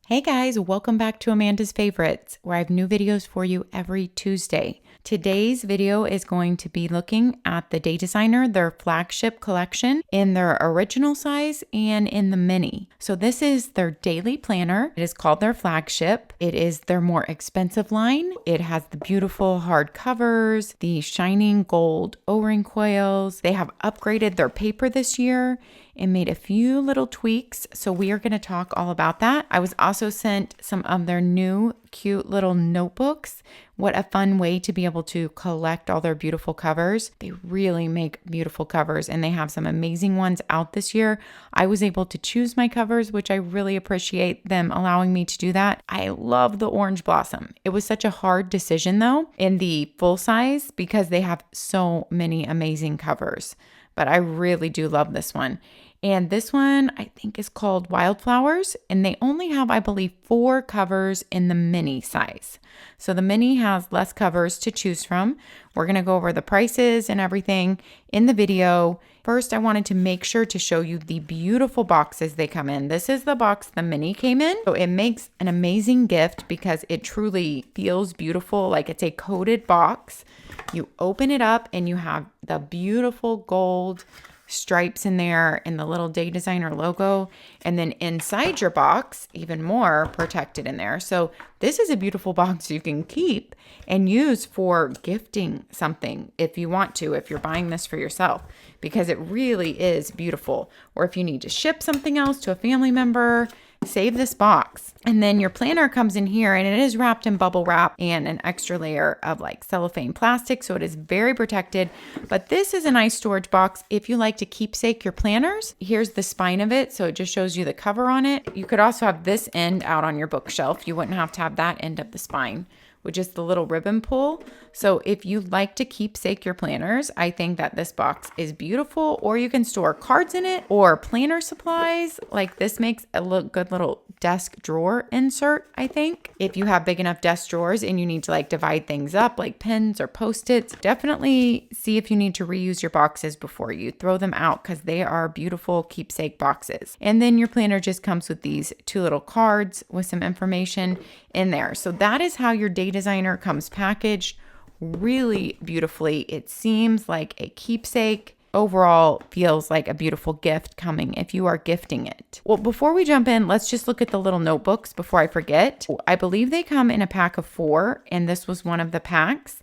Hey guys, welcome back to Amanda's Favorites, where I have new videos for you every Tuesday. Today's video is going to be looking at the Day Designer, their flagship collection in their original size and in the mini. So this is their daily planner. It is called their flagship. It is their more expensive line. It has the beautiful hard covers, the shining gold O-ring coils. They have upgraded their paper this year and made a few little tweaks. So we are going to talk all about that. I was also sent some of their new cute little notebooks. What a fun way to be able to collect all their beautiful covers. They really make beautiful covers and they have some amazing ones out this year. I was able to choose my covers, which I really appreciate them allowing me to do that. I love the orange blossom. It was such a hard decision though in the full size because they have so many amazing covers, but I really do love this one. And this one I think is called Wildflowers, and they only have, I believe, 4 covers in the mini size. So the mini has less covers to choose from. We're going to go over the prices and everything in the video. First, I wanted to make sure to show you the beautiful boxes they come in. This is the box the mini came in. So it makes an amazing gift because it truly feels beautiful, like it's a coated box. You open it up and you have the beautiful gold stripes in there and the little Day Designer logo, and then inside your box even more protected in there. So this is a beautiful box you can keep and use for gifting something if you want to, if you're buying this for yourself, because it really is beautiful. Or if you need to ship something else to a family member, save this box. And then your planner comes in here and it is wrapped in bubble wrap and an extra layer of like cellophane plastic. So it is very protected, but this is a nice storage box if you like to keepsake your planners. Here's the spine of it. So it just shows you the cover on it. You could also have this end out on your bookshelf. You wouldn't have to have that end of the spine, which is the little ribbon pull. So if you like to keepsake your planners, I think that this box is beautiful. Or you can store cards in it or planner supplies. Like this makes a good little desk drawer insert, I think. If you have big enough desk drawers and you need to like divide things up like pens or Post-its, definitely see if you need to reuse your boxes before you throw them out because they are beautiful keepsake boxes. And then your planner just comes with these 2 little cards with some information in there. So that is how your Day Designer comes packaged really beautifully. It seems like a keepsake. Overall feels like a beautiful gift coming if you are gifting it. Well, before we jump in, let's just look at the little notebooks before I forget. I believe they come in a pack of 4, and this was one of the packs.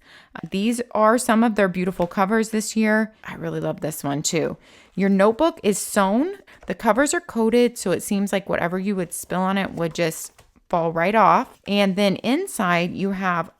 These are some of their beautiful covers this year. I really love this one too. Your notebook is sewn. The covers are coated, so it seems like whatever you would spill on it would just fall right off. And then inside you have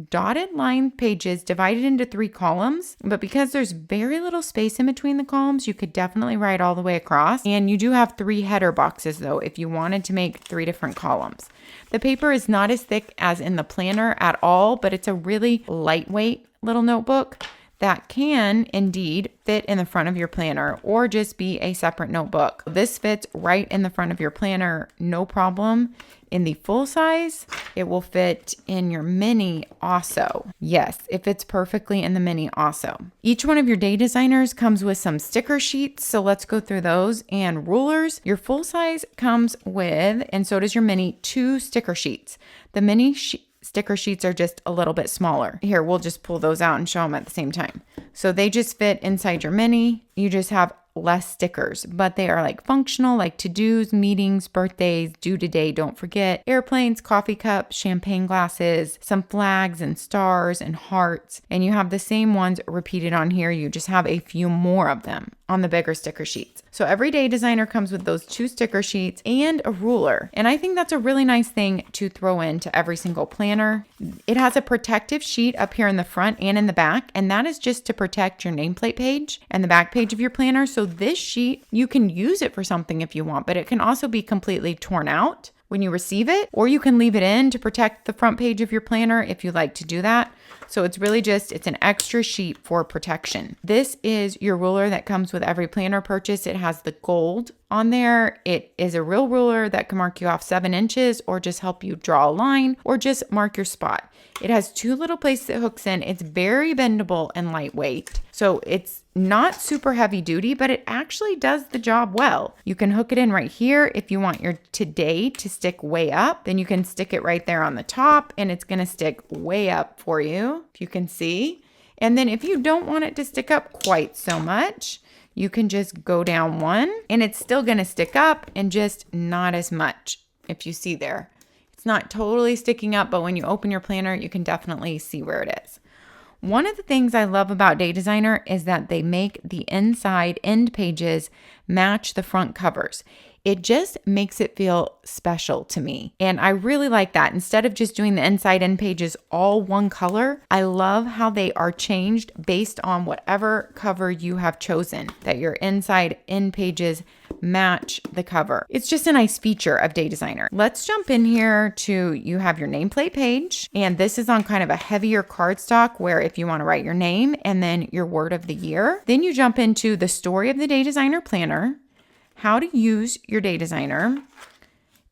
dotted line pages divided into 3 columns, but because there's very little space in between the columns, you could definitely write all the way across. And you do have 3 header boxes though, if you wanted to make 3 different columns. The paper is not as thick as in the planner at all, but it's a really lightweight little notebook that can indeed fit in the front of your planner or just be a separate notebook. This fits right in the front of your planner, no problem. In the full size, it will fit in your mini also. Yes, it fits perfectly in the mini also. Each one of your Day Designers comes with some sticker sheets, so let's go through those, and rulers. Your full size comes with, and so does your mini, 2 sticker sheets. The mini sticker sheets are just a little bit smaller. Here, we'll just pull those out and show them at the same time. So they just fit inside your mini. You just have less stickers, but they are like functional, like to-dos, meetings, birthdays, due today, don't forget, airplanes, coffee cups, champagne glasses, some flags and stars and hearts. And you have the same ones repeated on here. You just have a few more of them on the bigger sticker sheets. So every Day Designer comes with those 2 sticker sheets and a ruler. And I think that's a really nice thing to throw into every single planner. It has a protective sheet up here in the front and in the back, and that is just to protect your nameplate page and the back page of your planner. So this sheet, you can use it for something if you want, but it can also be completely torn out when you receive it, or you can leave it in to protect the front page of your planner if you like to do that. So it's really just, it's an extra sheet for protection. This is your ruler that comes with every planner purchase. It has the gold On there, it is a real ruler that can mark you off 7 inches or just help you draw a line or just mark your spot. It has 2 little places it hooks in. It's very bendable and lightweight. So it's not super heavy duty, but it actually does the job well. You can hook it in right here. If you want your today to stick way up, then you can stick it right there on the top and it's going to stick way up for you, if you can see. And then if you don't want it to stick up quite so much, you can just go down 1 and it's still going to stick up and just not as much, if you see there. It's not totally sticking up, but when you open your planner, you can definitely see where it is. One of the things I love about Day Designer is that they make the inside end pages match the front covers. It just makes it feel special to me. And I really like that. Instead of just doing the inside end pages all one color, I love how they are changed based on whatever cover you have chosen, that your inside end pages match the cover. It's just a nice feature of Day Designer. Let's jump in here to, you have your nameplate page, and this is on kind of a heavier cardstock where if you want to write your name and then your word of the year, then you jump into the story of the Day Designer planner, how to use your Day Designer.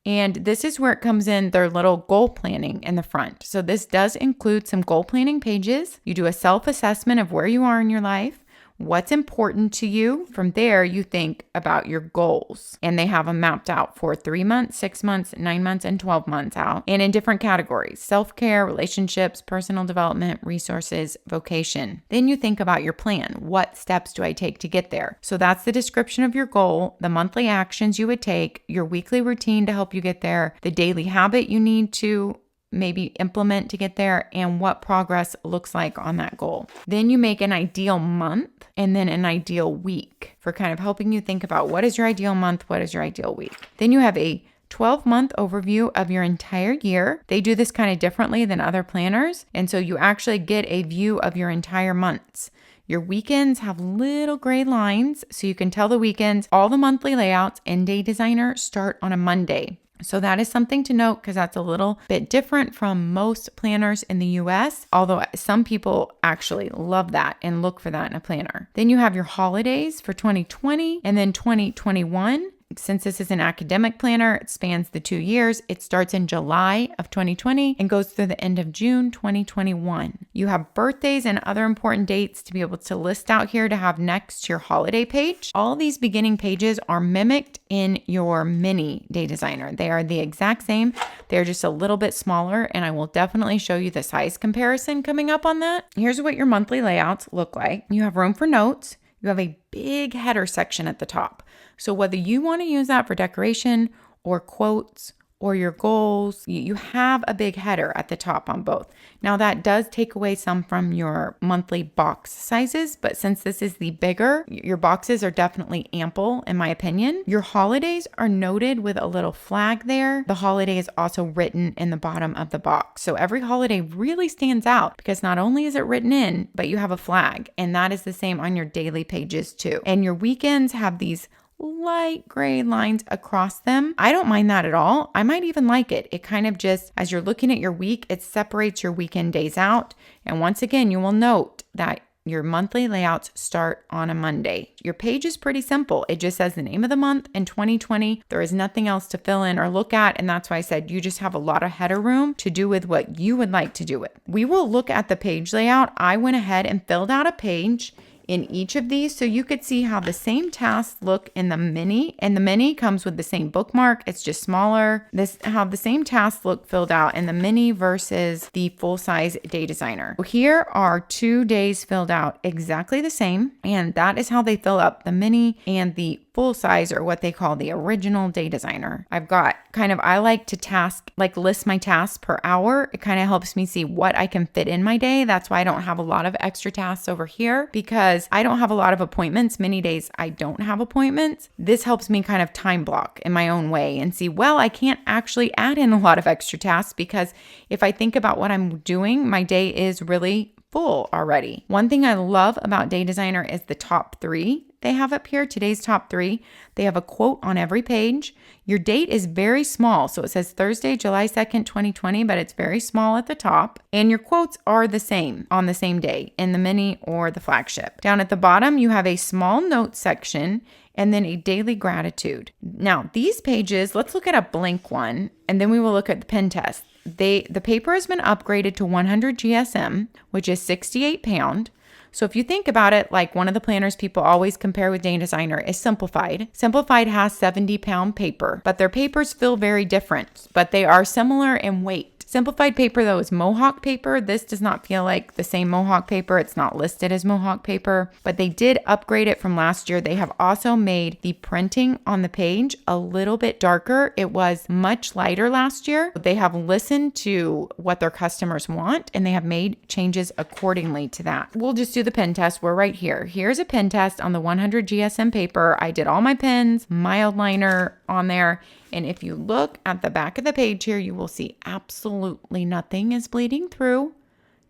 And this is where it comes in their little goal planning in the front. So this does include some goal planning pages. You do a self-assessment of where you are in your life, what's important to you. From there, you think about your goals. And they have them mapped out for 3 months, 6 months, 9 months, and 12 months out. And in different categories: self-care, relationships, personal development, resources, vocation. Then you think about your plan. What steps do I take to get there? So that's the description of your goal, the monthly actions you would take, your weekly routine to help you get there, the daily habit you need to maybe implement to get there, and what progress looks like on that goal. Then you make an ideal month and then an ideal week for kind of helping you think about what is your ideal month, what is your ideal week. Then you have a 12-month overview of your entire year. They do this kind of differently than other planners, and so you actually get a view of your entire months. Your weekends have little gray lines, so you can tell the weekends. All the monthly layouts in Day Designer start on a Monday. So that is something to note because that's a little bit different from most planners in the US, although some people actually love that and look for that in a planner. Then you have your holidays for 2020 and then 2021. Since this is an academic planner, it spans the 2 years. It starts in July of 2020 and goes through the end of June 2021. You have birthdays and other important dates to be able to list out here to have next to your holiday page. All these beginning pages are mimicked in your mini Day Designer. They are the exact same. They're just a little bit smaller, and I will definitely show you the size comparison coming up on that. Here's what your monthly layouts look like. You have room for notes. You have a big header section at the top. So whether you want to use that for decoration or quotes or your goals, you have a big header at the top on both. Now that does take away some from your monthly box sizes, but since this is the bigger, your boxes are definitely ample in my opinion. Your holidays are noted with a little flag there. The holiday is also written in the bottom of the box. So every holiday really stands out because not only is it written in, but you have a flag, and that is the same on your daily pages too. And your weekends have these light gray lines across them. I don't mind that at all. I might even like it. It kind of just, as you're looking at your week, it separates your weekend days out. And once again, you will note that your monthly layouts start on a Monday. Your page is pretty simple. It just says the name of the month and 2020. There is nothing else to fill in or look at. And that's why I said you just have a lot of header room to do with what you would like to do with. We will look at the page layout. I went ahead and filled out a page in each of these so you could see how the same tasks look in the mini, and the mini comes with the same bookmark. It's just smaller. How the same tasks look filled out in the mini versus the full-size Day Designer. Here are 2 days filled out exactly the same, and that is how they fill up the mini and the full size, or what they call the original Day Designer. I've got I like to list my tasks per hour. It kind of helps me see what I can fit in my day. That's why I don't have a lot of extra tasks over here, because I don't have a lot of appointments. Many days I don't have appointments. This helps me kind of time block in my own way and see, well, I can't actually add in a lot of extra tasks because if I think about what I'm doing, my day is really full already. One thing I love about Day Designer is the top 3. they have up here, today's top 3. They have a quote on every page. Your date is very small. So it says Thursday, July 2nd, 2020, but it's very small at the top. And your quotes are the same on the same day in the mini or the flagship. Down at the bottom, you have a small notes section and then a daily gratitude. Now, these pages, let's look at a blank one, and then we will look at the pen test. The paper has been upgraded to 100 GSM, which is 68 pound. So if you think about it, like one of the planners people always compare with Data Designer is Simplified. Simplified has 70-pound paper, but their papers feel very different, but they are similar in weight. Simplified paper, though, is Mohawk paper. This does not feel like the same Mohawk paper. It's not listed as Mohawk paper, but they did upgrade it from last year. They have also made the printing on the page a little bit darker. It was much lighter last year. They have listened to what their customers want, and they have made changes accordingly to that. We'll just do the pen test. We're right here. Here's a pen test on the 100 GSM paper. I did all my pens, mild liner on there. And if you look at the back of the page here, you will see absolutely nothing is bleeding through,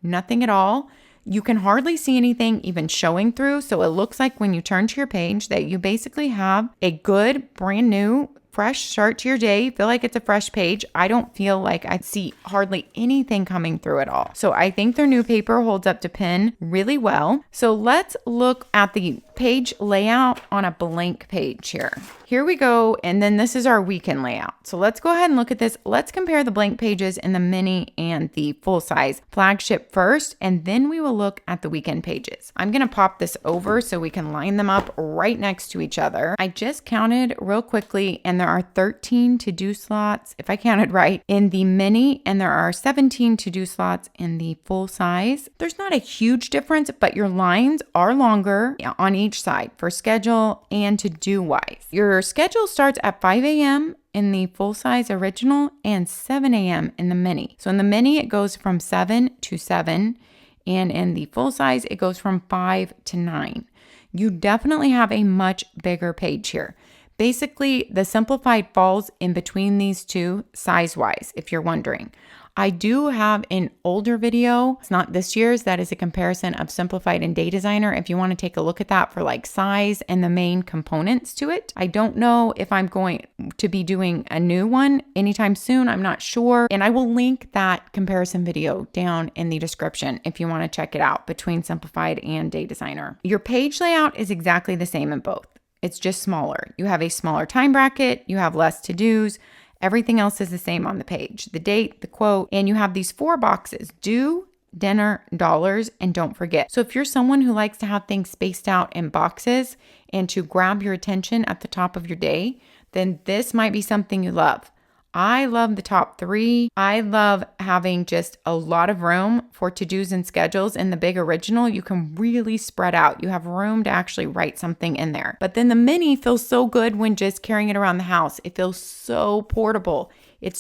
nothing at all. You can hardly see anything even showing through. So it looks like when you turn to your page that you basically have a good, brand new, fresh start to your day. You feel like it's a fresh page. I don't feel like I see hardly anything coming through at all. So I think their new paper holds up to pen really well. So let's look at the page layout on a blank page here. Here we go. And then this is our weekend layout. So let's go ahead and look at this. Let's compare the blank pages in the mini and the full size flagship first, and then we will look at the weekend pages. I'm going to pop this over so we can line them up right next to each other. I just counted real quickly, and there are 13 to-do slots, if I counted right, in the mini, and there are 17 to-do slots in the full size. There's not a huge difference, but your lines are longer on each side for schedule and to-do wise. Your schedule starts at 5 a.m. in the full size original and 7 a.m. in the mini. So in the mini, it goes from 7 to 7, and in the full size, it goes from 5 to 9. You definitely have a much bigger page here. Basically, the Simplified falls in between these two size-wise, if you're wondering. I do have an older video. It's not this year's. That is a comparison of Simplified and Data Designer. If you want to take a look at that for like size and the main components to it. I don't know if I'm going to be doing a new one anytime soon. I'm not sure. And I will link that comparison video down in the description if you want to check it out between Simplified and Data Designer. Your page layout is exactly the same in both. It's just smaller. You have a smaller time bracket. You have less to-dos. Everything else is the same on the page. The date, the quote, and you have these 4 boxes: do, dinner, dollars, and don't forget. So if you're someone who likes to have things spaced out in boxes and to grab your attention at the top of your day, then this might be something you love. I love the top 3. I love having just a lot of room for to-dos and schedules. In the big original, you can really spread out. You have room to actually write something in there. But then the mini feels so good when just carrying it around the house. It feels so portable. It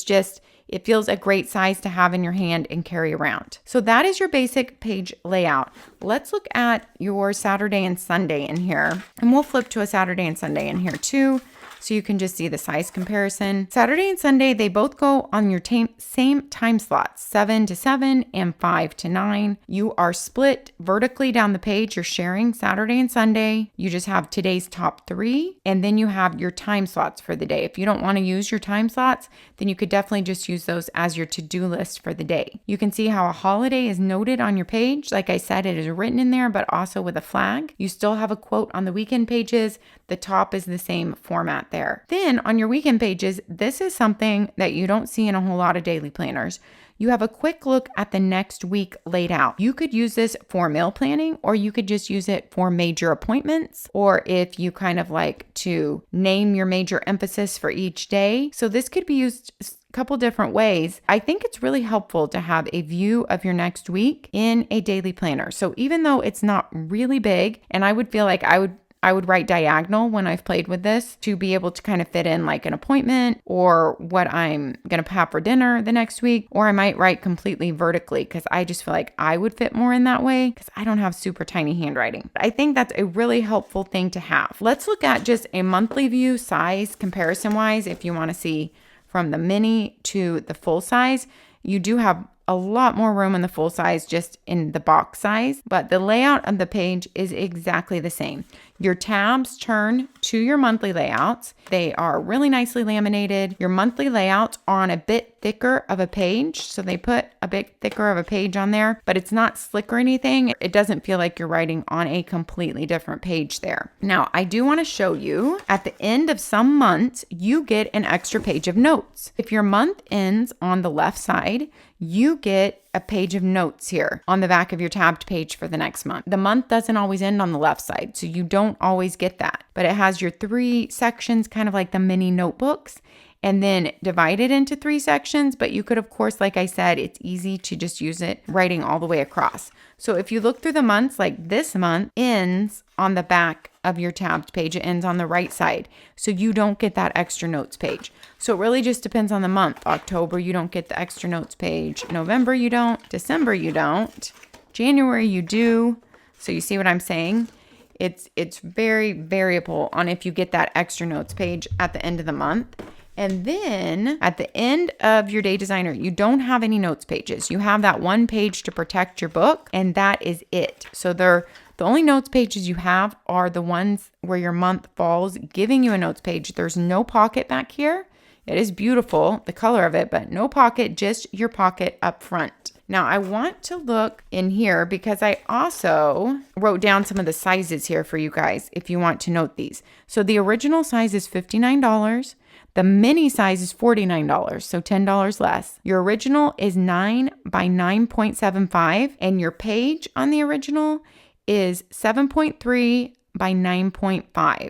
feels a great size to have in your hand and carry around. So that is your basic page layout. Let's look at your Saturday and Sunday in here. And we'll flip to a Saturday and Sunday in here too, so you can just see the size comparison. Saturday and Sunday, they both go on your same time slots, 7 to 7 and 5 to 9. You are split vertically down the page. You're sharing Saturday and Sunday. You just have today's top 3, and then you have your time slots for the day. If you don't want to use your time slots, then you could definitely just use those as your to-do list for the day. You can see how a holiday is noted on your page. Like I said, it is written in there, but also with a flag. You still have a quote on the weekend pages. The top is the same format there. Then on your weekend pages, this is something that you don't see in a whole lot of daily planners. You have a quick look at the next week laid out. You could use this for meal planning, or you could just use it for major appointments, or if you kind of like to name your major emphasis for each day. So this could be used a couple different ways. I think it's really helpful to have a view of your next week in a daily planner. So even though it's not really big, and I would feel like I would write diagonal when I've played with this to be able to kind of fit in like an appointment or what I'm going to have for dinner the next week. Or I might write completely vertically because I just feel like I would fit more in that way because I don't have super tiny handwriting. I think that's a really helpful thing to have. Let's look at just a monthly view size comparison wise. If you want to see from the mini to the full size, you do have a lot more room in the full size just in the box size, but the layout of the page is exactly the same. Your tabs turn to your monthly layouts. They are really nicely laminated. Your monthly layouts are on a bit thicker of a page. So they put a bit thicker of a page on there, but it's not slick or anything. It doesn't feel like you're writing on a completely different page there. Now, I do want to show you at the end of some months, you get an extra page of notes. If your month ends on the left side, you get a page of notes here on the back of your tabbed page for the next month. The month doesn't always end on the left side, so you don't always get that. But it has your 3 sections, kind of like the mini notebooks, and then divided into 3 sections. But you could, of course, like I said, it's easy to just use it writing all the way across. So if you look through the months, like this month ends on the back of your tabbed page, it ends on the right side. So you don't get that extra notes page. So it really just depends on the month. October, you don't get the extra notes page. November, you don't. December, you don't. January, you do. So you see what I'm saying? It's very variable on if you get that extra notes page at the end of the month. And then at the end of your day designer, you don't have any notes pages. You have that one page to protect your book, and that is it. So the only notes pages you have are the ones where your month falls, giving you a notes page. There's no pocket back here. It is beautiful, the color of it, but no pocket, just your pocket up front. Now I want to look in here because I also wrote down some of the sizes here for you guys if you want to note these. So the original size is $59. The mini size is $49, so $10 less. Your original is 9 by 9.75, and your page on the original is 7.3 by 9.5.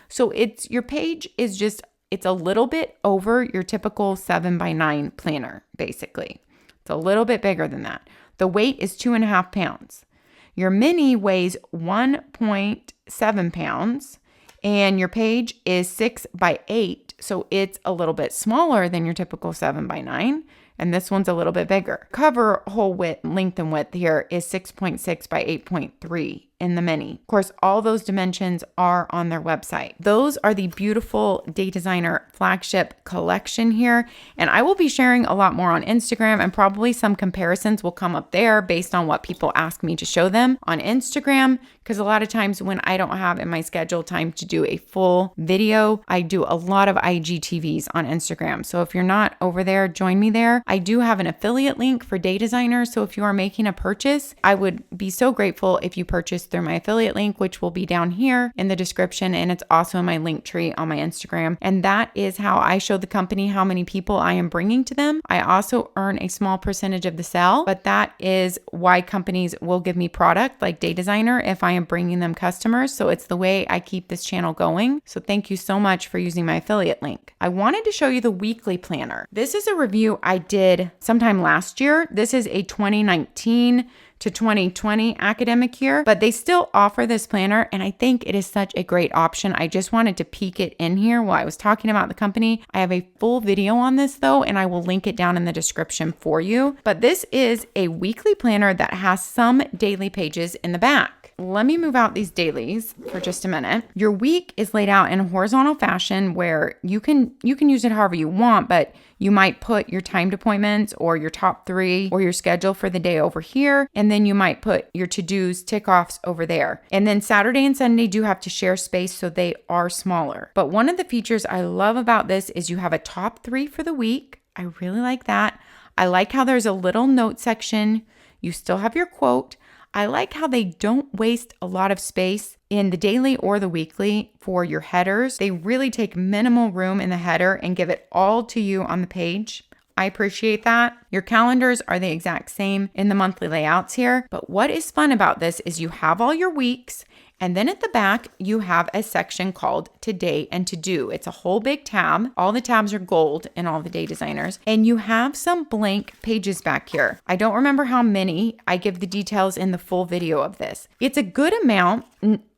So your page is just, it's a little bit over your typical 7 by 9 planner, basically. It's a little bit bigger than that. The weight is 2.5 pounds. Your mini weighs 1.7 pounds, and your page is 6 by 8. So it's a little bit smaller than your typical 7 by 9. And this one's a little bit bigger. Cover hole width, length and width here is 6.6 by 8.3 in the mini. Of course, all those dimensions are on their website. Those are the beautiful Day Designer flagship collection here. And I will be sharing a lot more on Instagram, and probably some comparisons will come up there based on what people ask me to show them on Instagram. Because a lot of times when I don't have in my schedule time to do a full video, I do a lot of IGTVs on Instagram. So if you're not over there, join me there. I do have an affiliate link for Day Designer. So if you are making a purchase, I would be so grateful if you purchase through my affiliate link, which will be down here in the description. And it's also in my link tree on my Instagram. And that is how I show the company how many people I am bringing to them. I also earn a small percentage of the sale, but that is why companies will give me product like Day Designer if I am bringing them customers. So it's the way I keep this channel going. So thank you so much for using my affiliate link. I wanted to show you the weekly planner. This is a review I did sometime last year. This is a 2019 to 2020 academic year, but they still offer this planner, and I think it is such a great option. I just wanted to peek it in here while I was talking about the company. I have a full video on this though, and I will link it down in the description for you. But this is a weekly planner that has some daily pages in the back. Let me move out these dailies for just a minute. Your week is laid out in a horizontal fashion where you can use it however you want, but you might put your timed appointments or your top 3 or your schedule for the day over here. And then you might put your to-dos, tick-offs over there. And then Saturday and Sunday do have to share space, so they are smaller. But one of the features I love about this is you have a top 3 for the week. I really like that. I like how there's a little note section. You still have your quote. I like how they don't waste a lot of space in the daily or the weekly for your headers. They really take minimal room in the header and give it all to you on the page. I appreciate that. Your calendars are the exact same in the monthly layouts here. But what is fun about this is you have all your weeks, and then at the back, you have a section called Today and To Do. It's a whole big tab. All the tabs are gold in all the Day Designers. And you have some blank pages back here. I don't remember how many. I give the details in the full video of this. It's a good amount,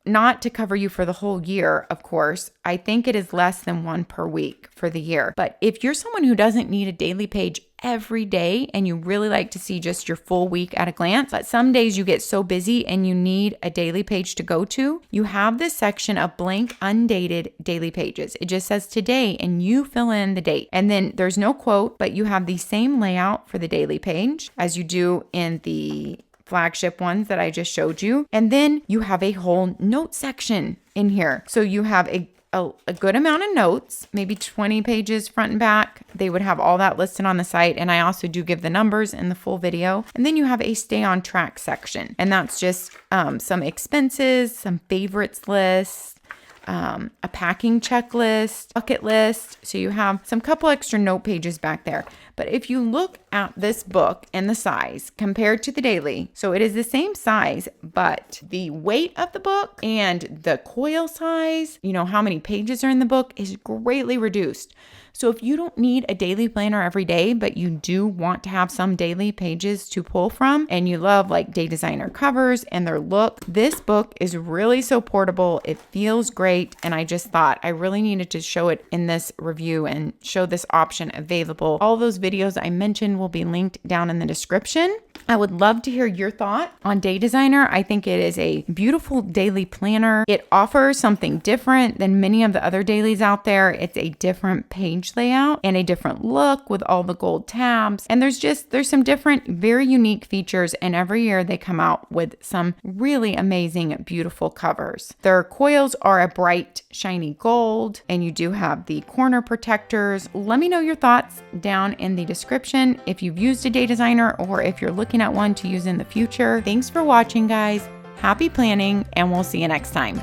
not to cover you for the whole year, of course. I think it is less than 1 per week for the year. But if you're someone who doesn't need a daily page every day and you really like to see just your full week at a glance, but some days you get so busy and you need a daily page to go to, you have this section of blank, undated daily pages. It just says today and you fill in the date. And then there's no quote, but you have the same layout for the daily page as you do in the flagship ones that I just showed you. And then you have a whole note section in here. So you have a good amount of notes, maybe 20 pages front and back. They would have all that listed on the site. And I also do give the numbers in the full video. And then you have a stay on track section. And that's just some expenses, some favorites lists, a packing checklist, bucket list. So you have some couple extra note pages back there. But if you look at this book and the size compared to the daily, so it is the same size, but the weight of the book and the coil size, you know, how many pages are in the book is greatly reduced. So if you don't need a daily planner every day, but you do want to have some daily pages to pull from, and you love like Day Designer covers and their look, this book is really so portable. It feels great. And I just thought I really needed to show it in this review and show this option available. All those videos I mentioned will be linked down in the description. I would love to hear your thought on Day Designer. I think it is a beautiful daily planner. It offers something different than many of the other dailies out there. It's a different page layout and a different look with all the gold tabs. And there's some different, very unique features. And every year they come out with some really amazing, beautiful covers. Their coils are a bright, shiny gold, and you do have the corner protectors. Let me know your thoughts down in the description if you've used a Day Designer or if you're looking at one to use in the future. Thanks for watching, guys. Happy planning, and we'll see you next time.